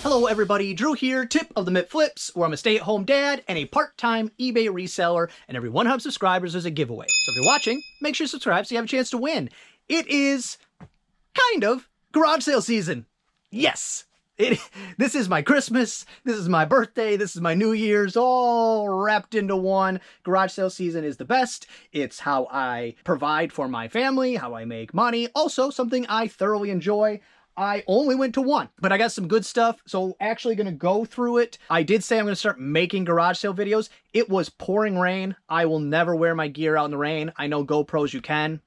Hello everybody, Drew here, tip of the Mitt Flips, where I'm a stay-at-home dad and a part-time eBay reseller, and every 100 subscribers is a giveaway. So if you're watching, make sure you subscribe so you have a chance to win. It is kind of garage sale season. Yes! This is my Christmas, this is my birthday, this is my New Year's, all wrapped into one. Garage sale season is the best. It's how I provide for my family, how I make money, also something I thoroughly enjoy. I only went to one, but I got some good stuff, so actually going to go through it. I did say I'm going to start making garage sale videos. It was pouring rain. I will never wear my gear out in the rain. I know GoPros you can.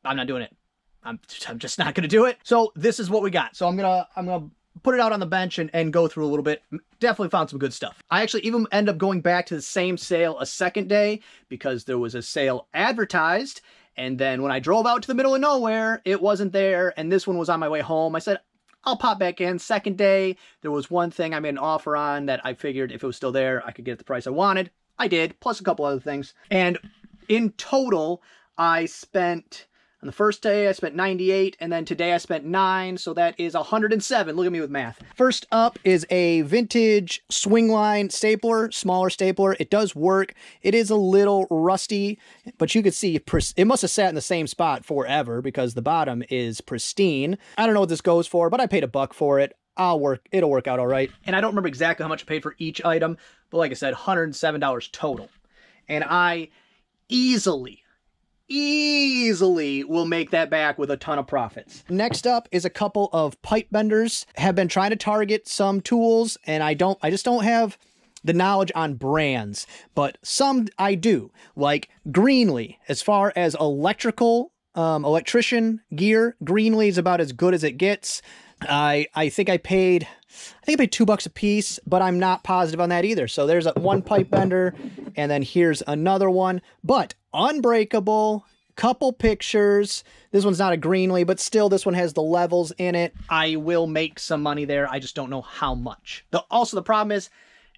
I'm not doing it. I'm just not going to do it. So this is what we got. So I'm going to put it out on the bench and go through a little bit. Definitely found some good stuff. I actually even end up going back to the same sale a second day because there was a sale advertised. And then when I drove out to the middle of nowhere, it wasn't there. And this one was on my way home. I said, I'll pop back in. Second day, there was one thing I made an offer on that I figured if it was still there, I could get the price I wanted. I did, plus a couple other things. And in total, I spent, on the first day, I spent 98, and then today I spent 9, so that is 107. Look at me with math. First up is a vintage swing line stapler, smaller stapler. It does work. It is a little rusty, but you can see it must have sat in the same spot forever because the bottom is pristine. I don't know what this goes for, but I paid $1 for it. It'll work out all right. And I don't remember exactly how much I paid for each item, but like I said, $107 total. And I easily will make that back with a ton of profits. Next up is a couple of pipe benders. Have been trying to target some tools, and I just don't have the knowledge on brands, but some I do, like Greenlee. As far as electrician gear, Greenlee is about as good as it gets. I think I paid $2 a piece, but I'm not positive on that either. So there's one pipe bender, and then here's another one, but unbreakable, couple pictures. This one's not a Greenlee, but still this one has the levels in it. I will make some money there. I just don't know how much. Also, the problem is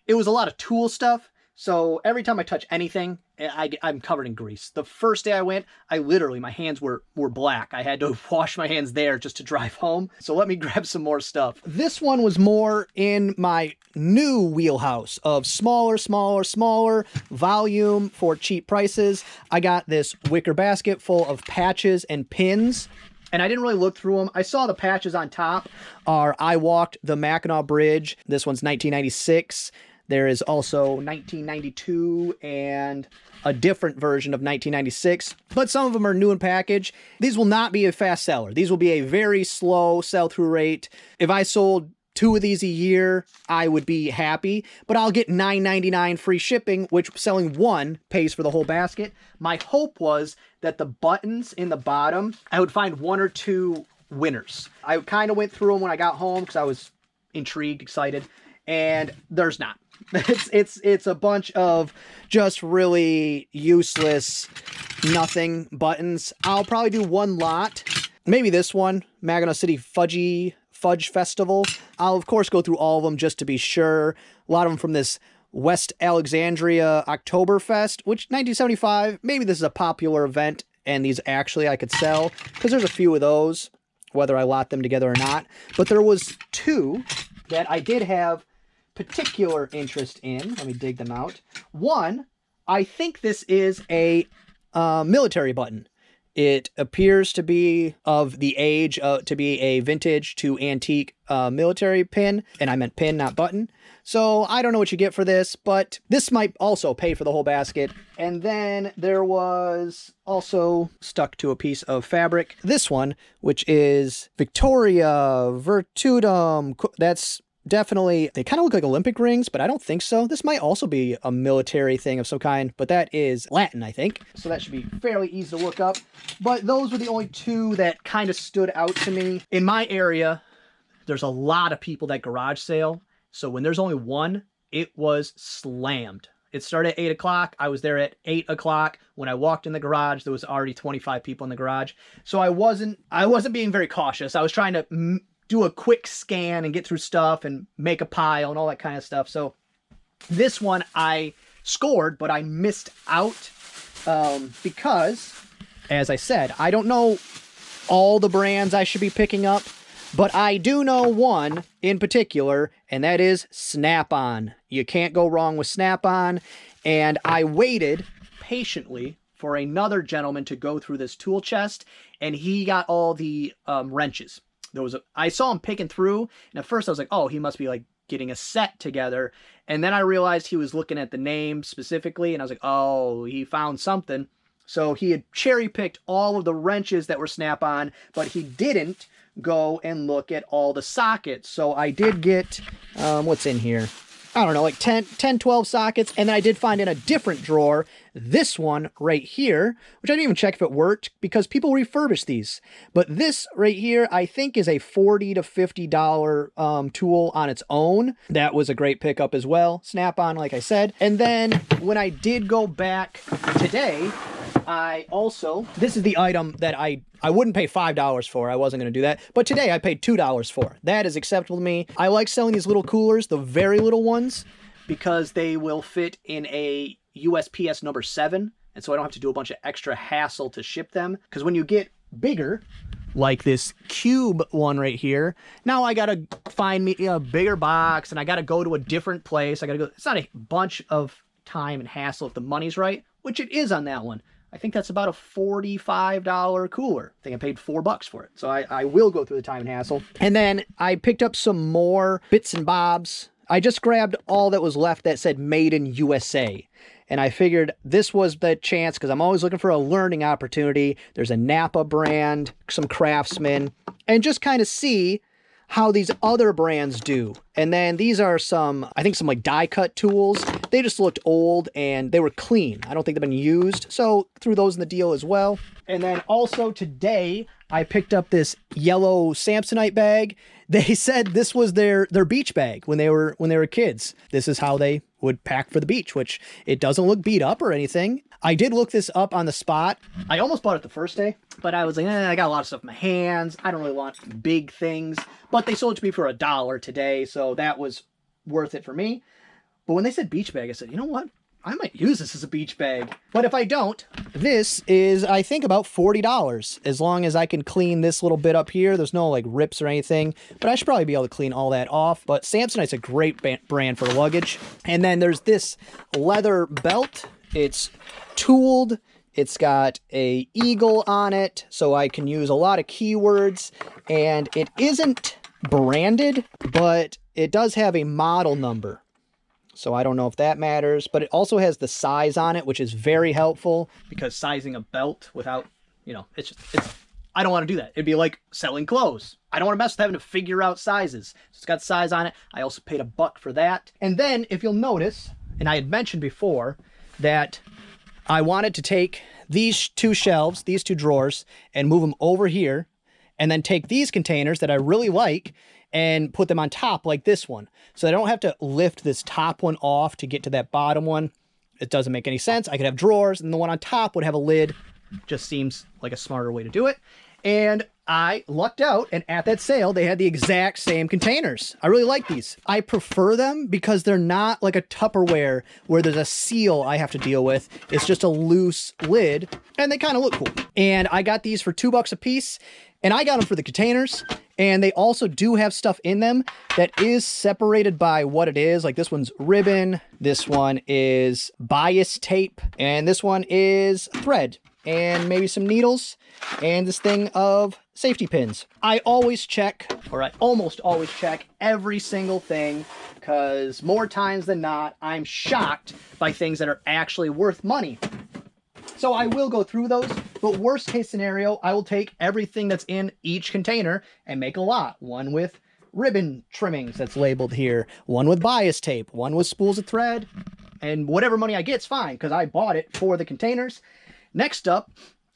it was a lot of tool stuff. So every time I touch anything, I'm covered in grease. The first day I went, my hands were black. I had to wash my hands there just to drive home. So let me grab some more stuff. This one was more in my new wheelhouse of smaller volume for cheap prices. I got this wicker basket full of patches and pins. And I didn't really look through them. I saw the patches on top are I Walked the Mackinac Bridge. This one's 1996. There is also 1992 and a different version of 1996, but some of them are new in package. These will not be a fast seller. These will be a very slow sell-through rate. If I sold 2 of these a year, I would be happy, but I'll get $9.99 free shipping, which selling 1 pays for the whole basket. My hope was that the buttons in the bottom, I would find 1 or 2 winners. I kind of went through them when I got home because I was intrigued, excited, and there's not. It's a bunch of just really useless nothing buttons. I'll probably do 1 lot. Maybe this one, Mackinac City Fudge Festival. I'll of course go through all of them just to be sure. A lot of them from this West Alexandria Oktoberfest, which 1975, maybe this is a popular event and these actually I could sell because there's a few of those, whether I lot them together or not. But there was 2 that I did have particular interest in. Let me dig them out. One, I think this is a military button. It appears to be of the age to be a vintage to antique military pin, and I meant pin, not button. So I don't know what you get for this, but this might also pay for the whole basket. And then there was also stuck to a piece of fabric. This one, which is Victoria Virtutum. That's definitely, they kind of look like Olympic rings, but I don't think so. This might also be a military thing of some kind, but that is Latin, I think. So that should be fairly easy to look up. But those were the only 2 that kind of stood out to me. In my area, there's a lot of people that garage sale. So when there's only 1, it was slammed. It started at 8 o'clock. I was there at 8 o'clock. When I walked in the garage, there was already 25 people in the garage. So I wasn't being very cautious. I was trying to do a quick scan and get through stuff and make a pile and all that kind of stuff. So this one I scored, but I missed out because, as I said, I don't know all the brands I should be picking up. But I do know one in particular, and that is Snap-on. You can't go wrong with Snap-on. And I waited patiently for another gentleman to go through this tool chest, and he got all the wrenches. I saw him picking through, and at first I was like, oh, he must be like getting a set together. And then I realized he was looking at the name specifically, and I was like, oh, he found something. So he had cherry-picked all of the wrenches that were Snap-on, but he didn't go and look at all the sockets. So I did get, what's in here? I don't know, like 10, 12 sockets. And then I did find in a different drawer this one right here, which I didn't even check if it worked because people refurbish these. But this right here, I think is a $40 to $50 tool on its own. That was a great pickup as well. Snap-on, like I said. And then when I did go back today, this is the item that I wouldn't pay $5 for. I wasn't going to do that. But today I paid $2 for. That is acceptable to me. I like selling these little coolers, the very little ones, because they will fit in a USPS number 7. And so I don't have to do a bunch of extra hassle to ship them. Because when you get bigger, like this cube one right here, now I got to find me a bigger box and I got to go to a different place. It's not a bunch of time and hassle if the money's right, which it is on that one. I think that's about a $45 cooler. I think I paid $4 for it. So I will go through the time and hassle. And then I picked up some more bits and bobs. I just grabbed all that was left that said Made in USA. And I figured this was the chance because I'm always looking for a learning opportunity. There's a Napa brand, some Craftsman, and just kind of see how these other brands do. And then these are some like die cut tools. They just looked old and they were clean. I don't think they've been used. So threw those in the deal as well. And then also today I picked up this yellow Samsonite bag. They said this was their beach bag when they were kids. This is how they would pack for the beach, which it doesn't look beat up or anything. I did look this up on the spot. I almost bought it the first day, but I was like, I got a lot of stuff in my hands. I don't really want big things, but they sold it to me for $1 today. So that was worth it for me. But when they said beach bag, I said, you know what? I might use this as a beach bag. But if I don't, this is, I think, about $40. As long as I can clean this little bit up here. There's no like rips or anything, but I should probably be able to clean all that off. But Samsonite's a great brand for luggage. And then there's this leather belt. It's tooled. It's got a eagle on it, so I can use a lot of keywords. And it isn't branded, but it does have a model number. So I don't know if that matters, but it also has the size on it, which is very helpful because sizing a belt without, I don't want to do that. It'd be like selling clothes. I don't want to mess with having to figure out sizes. So it's got size on it. I also paid $1 for that. And then if you'll notice, and I had mentioned before that I wanted to take these two shelves, these two drawers, and move them over here, and then take these containers that I really like and put them on top like this one. So I don't have to lift this top one off to get to that bottom one. It doesn't make any sense. I could have drawers and the one on top would have a lid. Just seems like a smarter way to do it. And I lucked out, and at that sale, they had the exact same containers. I really like these. I prefer them because they're not like a Tupperware where there's a seal I have to deal with. It's just a loose lid, and they kind of look cool. And I got these for $2 a piece, and I got them for the containers. And they also do have stuff in them that is separated by what it is. Like this one's ribbon, this one is bias tape, and this one is thread, and maybe some needles, and this thing of safety pins. I always check, or I almost always check every single thing, because more times than not, I'm shocked by things that are actually worth money. So I will go through those, but worst case scenario, I will take everything that's in each container and make a lot. One with ribbon trimmings that's labeled here, one with bias tape, one with spools of thread, and whatever money I get's fine because I bought it for the containers. Next up,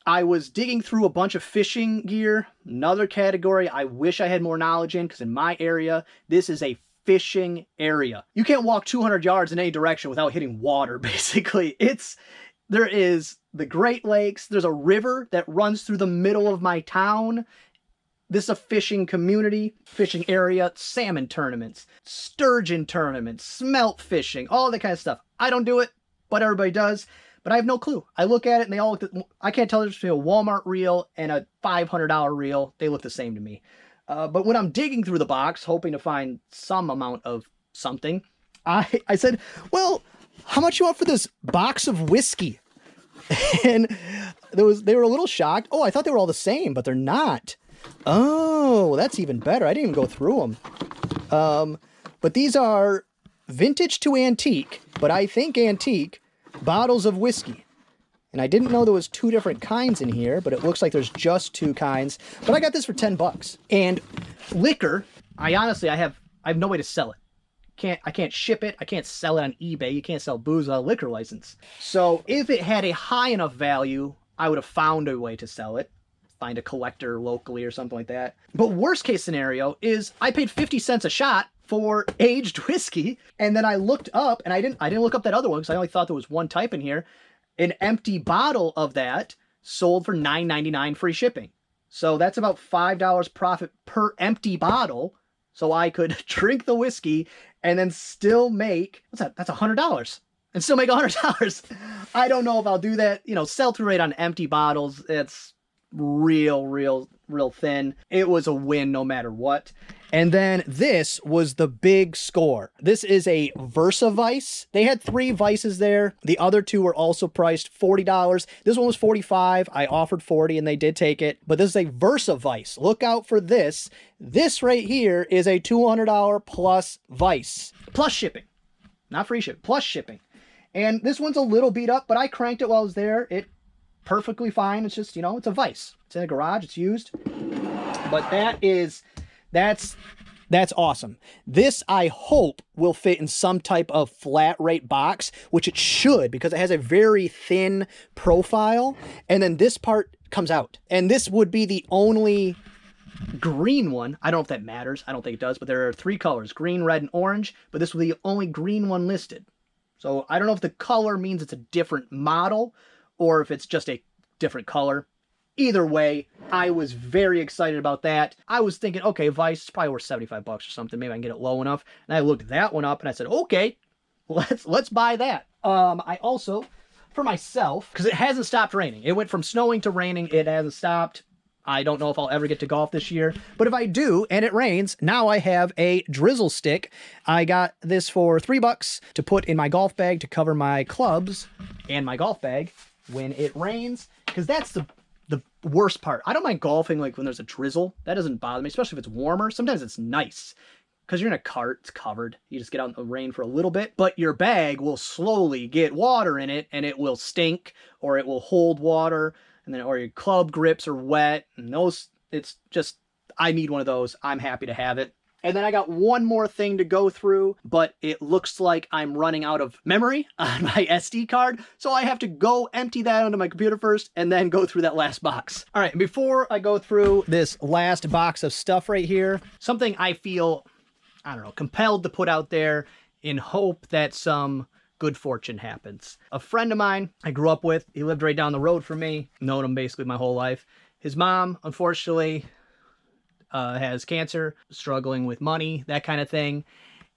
I was digging through a bunch of fishing gear, another category I wish I had more knowledge in because in my area, this is a fishing area. You can't walk 200 yards in any direction without hitting water, basically. There is the Great Lakes. There's a river that runs through the middle of my town. This is a fishing community, fishing area, salmon tournaments, sturgeon tournaments, smelt fishing, all that kind of stuff. I don't do it, but everybody does. But I have no clue. I look at it and they all look, I can't tell the difference between a Walmart reel and a $500 reel. They look the same to me. But when I'm digging through the box, hoping to find some amount of something, I said, well, how much you want for this box of whiskey? And they were a little shocked. Oh, I thought they were all the same, but they're not. Oh, that's even better. I didn't even go through them. But these are vintage to antique, but I think antique, bottles of whiskey. And I didn't know there was 2 different kinds in here, but it looks like there's just 2 kinds. But I got this for $10. And liquor, I have no way to sell it. I can't ship it. I can't sell it on eBay. You can't sell booze without a liquor license. So if it had a high enough value, I would have found a way to sell it. Find a collector locally or something like that. But worst case scenario is I paid 50 cents a shot for aged whiskey. And then I looked up, and I didn't look up that other one because I only thought there was one type in here. An empty bottle of that sold for $9.99 free shipping. So that's about $5 profit per empty bottle. So I could drink the whiskey and then still make, what's that? That's $100. And still make $100. I don't know if I'll do that. You know, sell-through rate on empty bottles, it's real thin. It was a win no matter what. And then this was the big score. This is a Versa Vice. They had 3 Vices there. The other 2 were also priced $40. This one was $45. I offered $40 and they did take it. But this is a Versa Vice. Look out for this. This right here is a $200 plus Vice. Plus shipping. Not free shipping. Plus shipping. And this one's a little beat up, but I cranked it while I was there. It perfectly fine. It's just, you know, it's a Vice. It's in a garage. It's used. But that's awesome. This, I hope, will fit in some type of flat rate box, which it should, because it has a very thin profile. And then this part comes out. And this would be the only green one. I don't know if that matters. I don't think it does, but there are 3 colors, green, red, and orange. But this will be the only green one listed. So I don't know if the color means it's a different model or if it's just a different color. Either way, I was very excited about that. I was thinking, okay, Vice is probably worth $75 or something. Maybe I can get it low enough. And I looked that one up and I said, okay, let's buy that. I also, for myself, because it hasn't stopped raining. It went from snowing to raining. It hasn't stopped. I don't know if I'll ever get to golf this year, but if I do and it rains, now I have a drizzle stick. I got this for $3 to put in my golf bag to cover my clubs and my golf bag when it rains, because that's the worst part. I don't mind golfing like when there's a drizzle. That doesn't bother me, especially if it's warmer. Sometimes it's nice because you're in a cart, it's covered. You just get out in the rain for a little bit, but your bag will slowly get water in it and it will stink or it will hold water. And then, or your club grips are wet, and those, it's just, I need one of those. I'm happy to have it. And then I got one more thing to go through, but it looks like I'm running out of memory on my SD card. So I have to go empty that onto my computer first and then go through that last box. All right, before I go through this last box of stuff right here, something I feel, I don't know, compelled to put out there in hope that some good fortune happens. A friend of mine I grew up with, he lived right down the road from me, known him basically my whole life. His mom, unfortunately, has cancer, struggling with money, that kind of thing.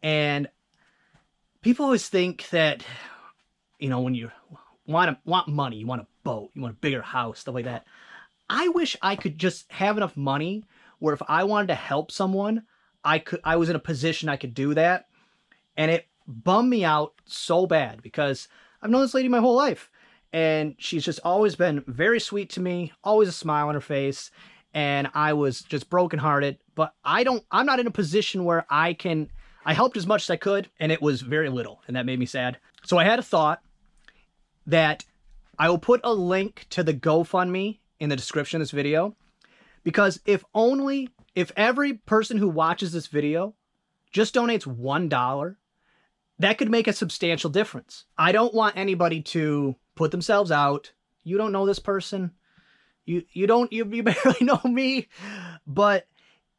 And people always think that, you know, when you want money, you want a boat, you want a bigger house, stuff like that. I wish I could just have enough money where if I wanted to help someone, I was in a position I could do that. And it bummed me out so bad because I've known this lady my whole life and she's just always been very sweet to me, always a smile on her face, and I was just brokenhearted. But I'm not in a position where I helped as much as I could, and it was very little, and that made me sad. So I had a thought that I will put a link to the GoFundMe in the description of this video, because if every person who watches this video just donates $1, that could make a substantial difference. I don't want anybody to put themselves out. You don't know this person. You barely know me. But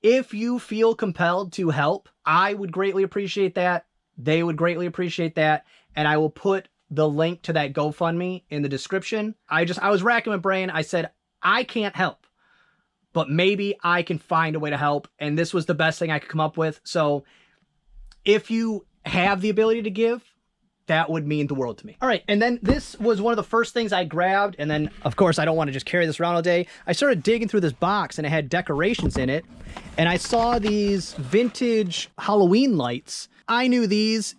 if you feel compelled to help, I would greatly appreciate that. They would greatly appreciate that. And I will put the link to that GoFundMe in the description. I was racking my brain. I said, I can't help, but maybe I can find a way to help. And this was the best thing I could come up with. So if you have the ability to give, that would mean the world to me. All right, and then this was one of the first things I grabbed, and then, of course, I don't want to just carry this around all day. I started digging through this box, and it had decorations in it, and I saw these vintage Halloween lights. I knew these,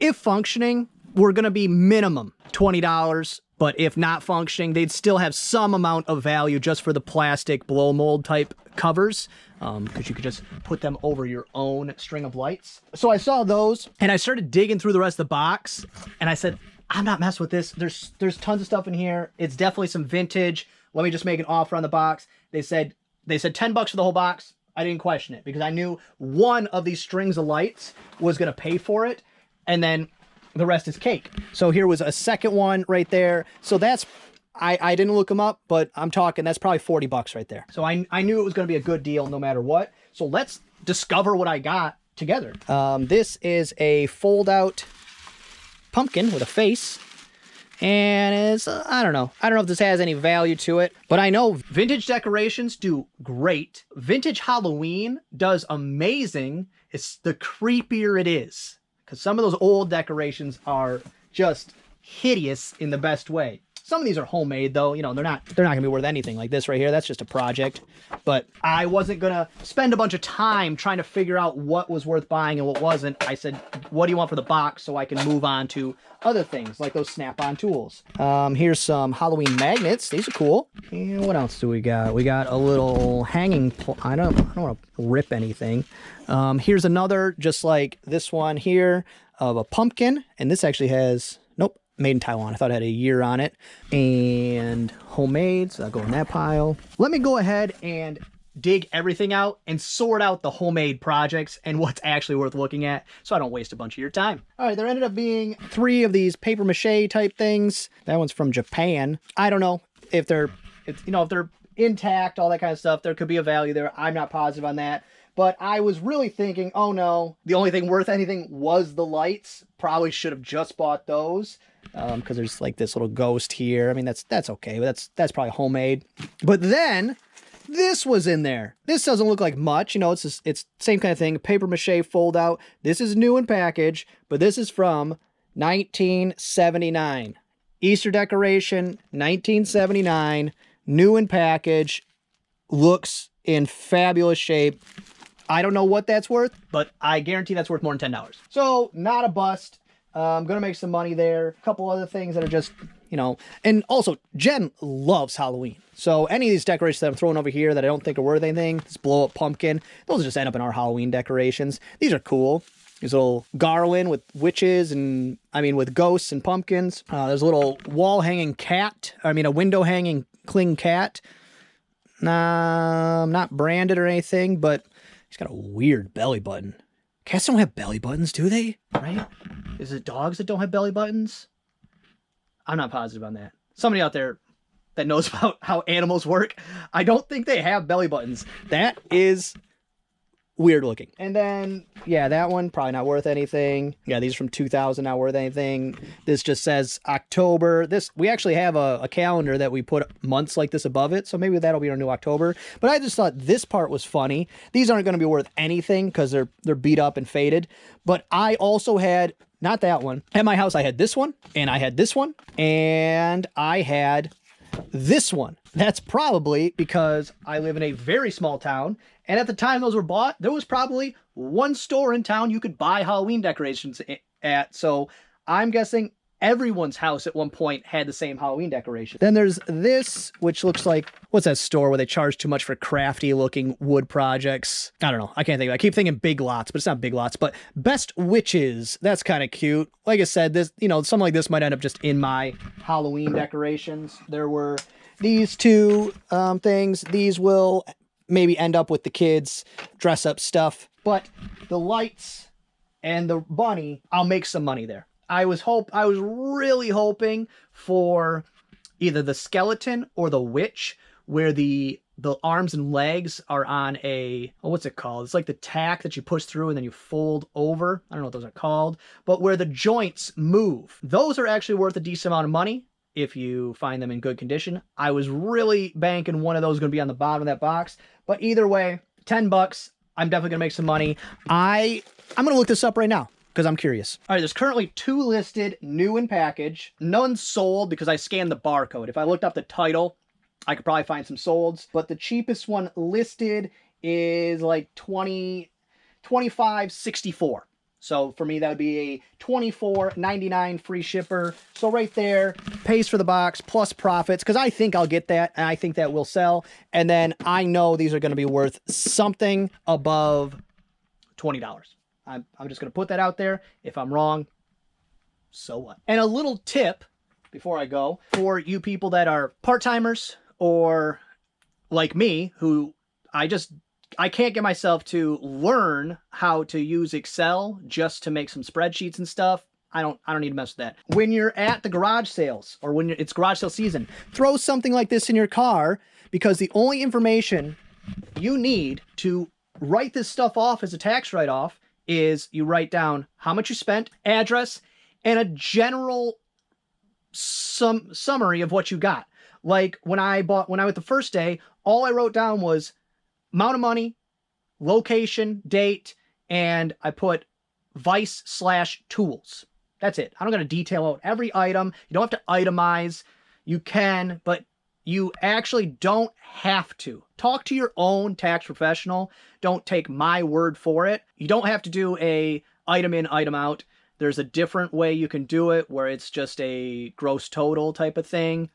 if functioning, were going to be minimum $20, but if not functioning, they'd still have some amount of value just for the plastic blow mold type covers, because you could just put them over your own string of lights. So I saw those, and I started digging through the rest of the box, and I said, I'm not messing with this. There's tons of stuff in here. It's definitely some vintage. Let me just make an offer on the box. They said $10 for the whole box. I didn't question it because I knew one of these strings of lights was going to pay for it, and then the rest is cake. So here was a second one right there. So that's, I didn't look them up, but I'm talking, that's probably $40 right there. So I knew it was going to be a good deal no matter what. So let's discover what I got together. This is a fold out pumpkin with a face. And it's, I don't know if this has any value to it, but I know vintage decorations do great. Vintage Halloween does amazing. It's the creepier it is, because some of those old decorations are just hideous in the best way. Some of these are homemade though, you know, they're not gonna be worth anything. Like this right here, that's just a project. But I wasn't gonna spend a bunch of time trying to figure out what was worth buying and what wasn't. I said, what do you want for the box, so I can move on to other things like those snap-on tools. Here's some Halloween magnets. These are cool. And what else do we got? We got a little hanging, I don't want to rip anything. Here's another, just like this one here, of a pumpkin. And this actually has, nope, made in Taiwan. I thought it had a year on it. And homemade, so that'll go in that pile. Let me go ahead and dig everything out and sort out the homemade projects and what's actually worth looking at, so I don't waste a bunch of your time. All right, there ended up being 3 of these paper mache type things. That one's from Japan. I don't know if they're, if they're intact, all that kind of stuff. There could be a value there. I'm not positive on that. But I was really thinking, oh no, the only thing worth anything was the lights. Probably should have just bought those, because there's like this little ghost here. I mean, that's okay, but that's probably homemade. But then this was in there. This doesn't look like much, you know, it's same kind of thing, paper mache fold out. This is new in package, but this is from 1979. Easter decoration, 1979, new in package, looks in fabulous shape. I don't know what that's worth, but I guarantee that's worth more than $10. So not a bust. I'm going to make some money there. A couple other things that are just, you know, and also Jen loves Halloween. So any of these decorations that I'm throwing over here that I don't think are worth anything, this blow up pumpkin, those just end up in our Halloween decorations. These are cool. There's a little garland with witches and, I mean, with ghosts and pumpkins. There's a little wall hanging cat. I mean, a window hanging cling cat. Not branded or anything, but he's got a weird belly button. Cats don't have belly buttons, do they? Right? Is it dogs that don't have belly buttons? I'm not positive on that. Somebody out there that knows about how animals work, I don't think they have belly buttons. That is weird looking. And then, yeah, that one, probably not worth anything. Yeah, these are from 2000, not worth anything. This just says October. This, we actually have a calendar that we put months like this above it, so maybe that'll be our new October. But I just thought this part was funny. These aren't going to be worth anything because they're beat up and faded. But I also had, not that one, at my house I had this one, and I had this one, and I had this one. That's probably because I live in a very small town, and at the time those were bought, there was probably one store in town you could buy Halloween decorations at. So I'm guessing everyone's house at one point had the same Halloween decoration. Then there's this, which looks like, what's that store where they charge too much for crafty looking wood projects? I don't know. I can't think of it. I keep thinking Big Lots, but it's not Big Lots. But Best Witches, that's kind of cute. Like I said, this, you know, something like this might end up just in my Halloween decorations. There were these 2 things. These will maybe end up with the kids' dress up stuff. But the lights and the bunny, I'll make some money there. I was really hoping for either the skeleton or the witch, where the arms and legs are on a, oh, what's it called? It's like the tack that you push through and then you fold over. I don't know what those are called, but where the joints move. Those are actually worth a decent amount of money if you find them in good condition. I was really banking one of those going to be on the bottom of that box, but either way, $10. I'm definitely going to make some money. I'm going to look this up right now, because I'm curious. All right, there's currently 2 listed, new in package. None sold because I scanned the barcode. If I looked up the title, I could probably find some solds, but the cheapest one listed is like $25.64. So for me, that would be a $24.99 free shipper. So right there, pays for the box plus profits, because I think I'll get that, and I think that will sell. And then I know these are going to be worth something above $20. I'm just going to put that out there. If I'm wrong, so what? And a little tip before I go, for you people that are part-timers or like me, who I can't get myself to learn how to use Excel just to make some spreadsheets and stuff. I don't need to mess with that. When you're at the garage sales, or when it's garage sale season, throw something like this in your car, because the only information you need to write this stuff off as a tax write-off is you write down how much you spent, address, and a general summary of what you got. Like when I went the first day, all I wrote down was amount of money, location, date, and I put vice/tools. That's it. I don't got to detail out every item. You don't have to itemize. You can, but you actually don't have to. Talk to your own tax professional. Don't take my word for it. You don't have to do a item in, item out. There's a different way you can do it where it's just a gross total type of thing.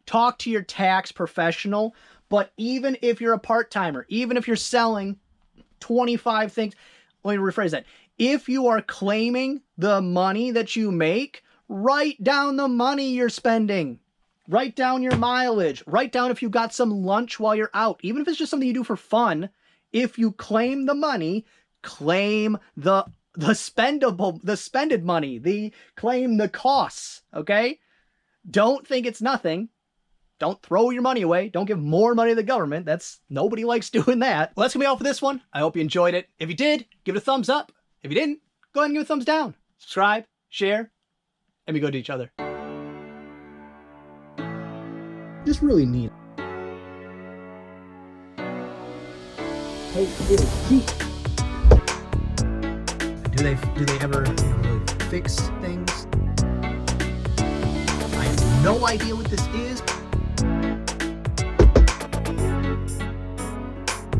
Talk to your tax professional. But even if you're a part-timer, even if you're selling 25 things, let me rephrase that. If you are claiming the money that you make, write down the money you're spending. Write down your mileage. Write down if you got some lunch while you're out. Even if it's just something you do for fun, if you claim the money, claim the spended money, claim the costs, okay? Don't think it's nothing. Don't throw your money away. Don't give more money to the government. Nobody likes doing that. Well, that's gonna be all for this one. I hope you enjoyed it. If you did, give it a thumbs up. If you didn't, go ahead and give it a thumbs down. Subscribe, share, and be good to each other. Just really neat. Hey, little feet. Do they ever really fix things? I have no idea what this is.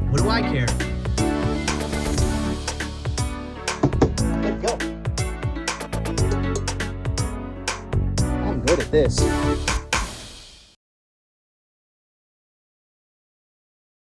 What do I care? Let go. I'm good at this.